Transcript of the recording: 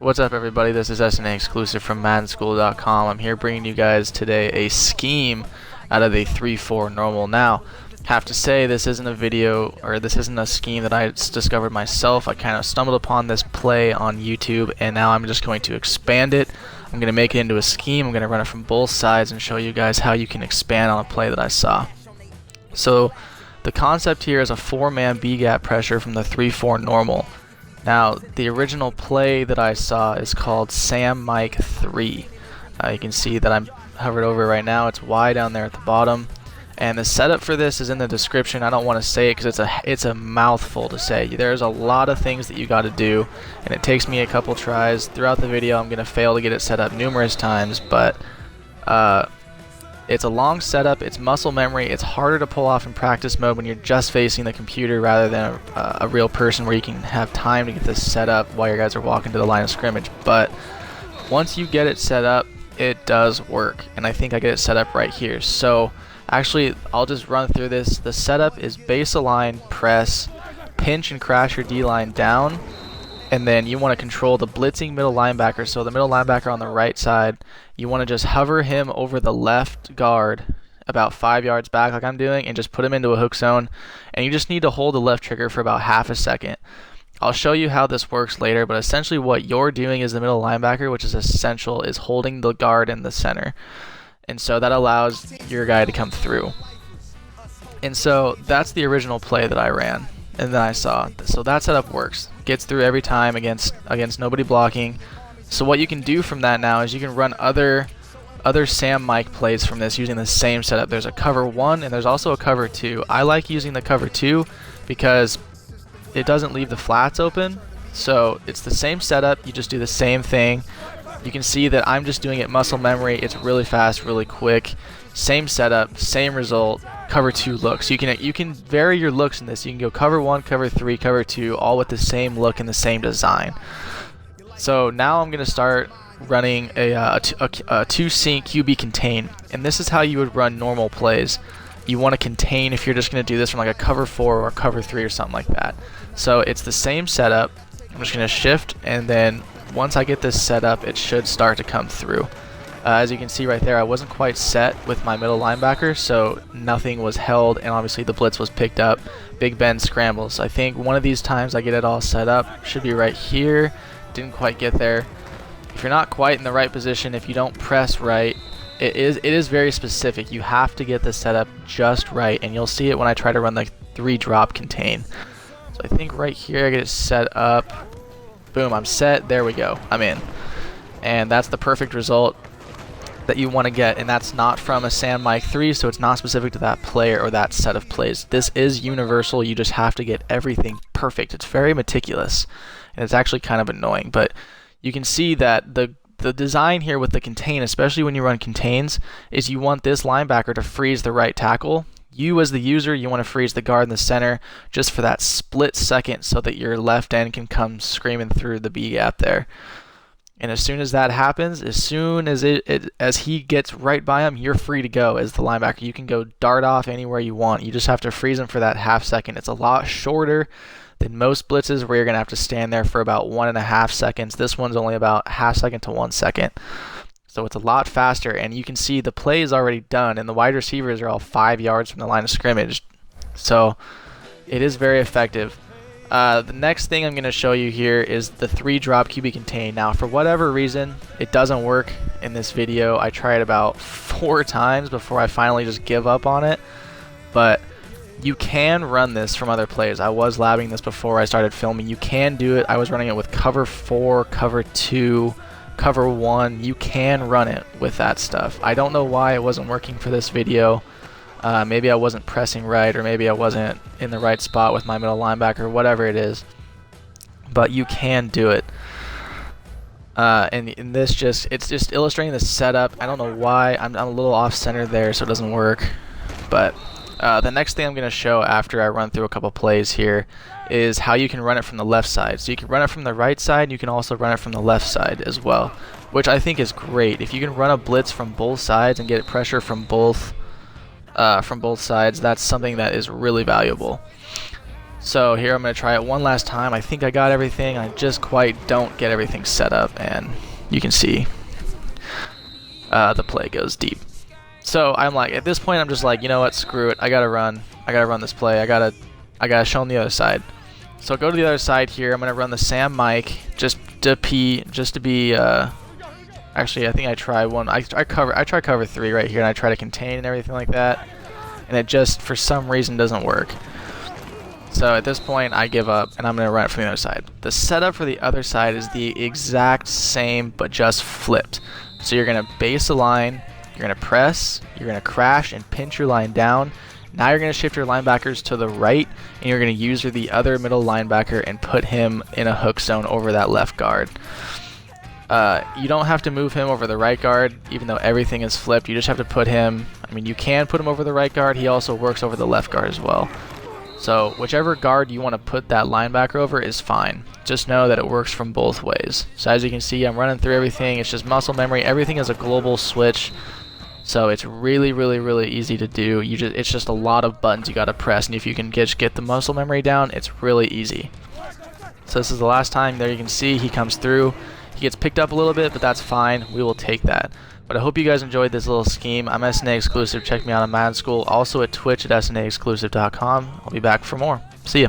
What's up, everybody? This is SNA exclusive from MaddenSchool.com. I'm here bringing you guys today a scheme out of a 3-4 normal. Now, have to say this isn't a video, or this isn't a scheme that I discovered myself. I kind of stumbled upon this play on YouTube, and now I'm just going to expand it. I'm going to make it into a scheme. I'm going to run it from both sides and show you guys how you can expand on a play that I saw. So, the concept here is a 4-man B-gap pressure from the 3-4 normal. Now, the original play that I saw is called Sam Mike 3. You can see that I'm hovered over right now. It's Y down there at the bottom. And the setup for this is in the description. I don't want to say it because it's a mouthful to say. There's a lot of things that you got to do, and it takes me a couple tries. Throughout the video, I'm going to fail to get it set up numerous times, but it's a long setup, it's muscle memory, it's harder to pull off in practice mode when you're just facing the computer rather than a real person where you can have time to get this set up while your guys are walking to the line of scrimmage. But once you get it set up, it does work, and I think I get it set up right here. So actually, I'll just run through this. The setup is base align, press, pinch and crash your D-line down, and then you want to control the blitzing middle linebacker. So the middle linebacker on the right side, you want to just hover him over the left guard about 5 yards back like I'm doing and just put him into a hook zone. And you just need to hold the left trigger for about half a second. I'll show you how this works later, but essentially what you're doing is the middle linebacker, which is essential, is holding the guard in the center. And so that allows your guy to come through. And so that's the original play that I ran and then I saw. So that setup works. Gets through every time against nobody blocking. So what you can do from that now is you can run other Sam Mike plays from this using the same setup. There's a cover 1 and there's also a cover 2. I like using the cover 2 because it doesn't leave the flats open. So it's the same setup, you just do the same thing. You can see that I'm just doing it muscle memory. It's really fast, really quick. Same setup, same result, cover 2 looks. So you can vary your looks in this. You can go cover 1, cover 3, cover 2, all with the same look and the same design. So now I'm going to start running a 2-sync QB contain. And this is how you would run normal plays. You want to contain if you're just going to do this from like a cover 4 or a cover 3 or something like that. So it's the same setup. I'm just going to shift, and then once I get this set up, it should start to come through. As you can see right there, I wasn't quite set with my middle linebacker, so nothing was held, and obviously the blitz was picked up. Big Ben scrambles. I think one of these times I get it all set up. Should be right here. Didn't quite get there. If you're not quite in the right position, if you don't press right, it is very specific. You have to get this set up just right, and you'll see it when I try to run the 3-drop contain. So I think right here I get it set up. Boom, I'm set. There we go. I'm in. And that's the perfect result that you want to get, and that's not from a Sam Mike 3, so it's not specific to that player or that set of plays. This is universal. You just have to get everything perfect. It's very meticulous, and it's actually kind of annoying, but you can see that the design here with the contain, especially when you run contains, is you want this linebacker to freeze the right tackle. You as the user, you want to freeze the guard in the center just for that split second so that your left end can come screaming through the B gap there. And as soon as that happens, as soon as as he gets right by him, you're free to go as the linebacker. You can go dart off anywhere you want. You just have to freeze him for that half second. It's a lot shorter than most blitzes where you're going to have to stand there for about 1.5 seconds. This one's only about half second to 1 second. So it's a lot faster, and you can see the play is already done, and the wide receivers are all 5 yards from the line of scrimmage. So it is very effective. The next thing I'm going to show you here is the 3-drop QB contain. Now, for whatever reason, it doesn't work in this video. I tried about 4 times before I finally just give up on it. But you can run this from other plays. I was labbing this before I started filming. You can do it. I was running it with cover 4, cover 2, cover 1. You can run it with that stuff. I don't know why it wasn't working for this video. Maybe I wasn't pressing right, or maybe I wasn't in the right spot with my middle linebacker, whatever it is. But you can do it. And in this it's just illustrating the setup. I don't know why. I'm a little off center there, so it doesn't work. But the next thing I'm going to show after I run through a couple plays here is how you can run it from the left side. So you can run it from the right side, and you can also run it from the left side as well, which I think is great. If you can run a blitz from both sides and get pressure from both sides, that's something that is really valuable. So here I'm going to try it one last time. I think I got everything. I just quite don't get everything set up, and you can see the play goes deep. So I'm like, at this point, I'm just like, you know what, screw it. I gotta run this play. I gotta show them the other side. So go to the other side here. I'm gonna run the Sam Mike just to be. Actually, I think I try one. I try cover 3 right here, and I try to contain and everything like that, and it just for some reason doesn't work. So at this point, I give up, and I'm going to run it from the other side. The setup for the other side is the exact same, but just flipped. So you're going to base a line, you're going to press, you're going to crash and pinch your line down. Now you're going to shift your linebackers to the right, and you're going to use the other middle linebacker and put him in a hook zone over that left guard. You don't have to move him over the right guard, even though everything is flipped. You just have to put him, I mean, you can put him over the right guard. He also works over the left guard as well. So whichever guard you want to put that linebacker over is fine. Just know that it works from both ways. So as you can see, I'm running through everything. It's just muscle memory. Everything is a global switch. So it's really, really, really easy to do. It's just a lot of buttons you got to press. And if you can get the muscle memory down, it's really easy. So this is the last time. There you can see he comes through. He gets picked up a little bit, but that's fine. We will take that. But I hope you guys enjoyed this little scheme. I'm SNA exclusive. Check me out on Madden School. Also at Twitch at snaexclusive.com. I'll be back for more. See ya.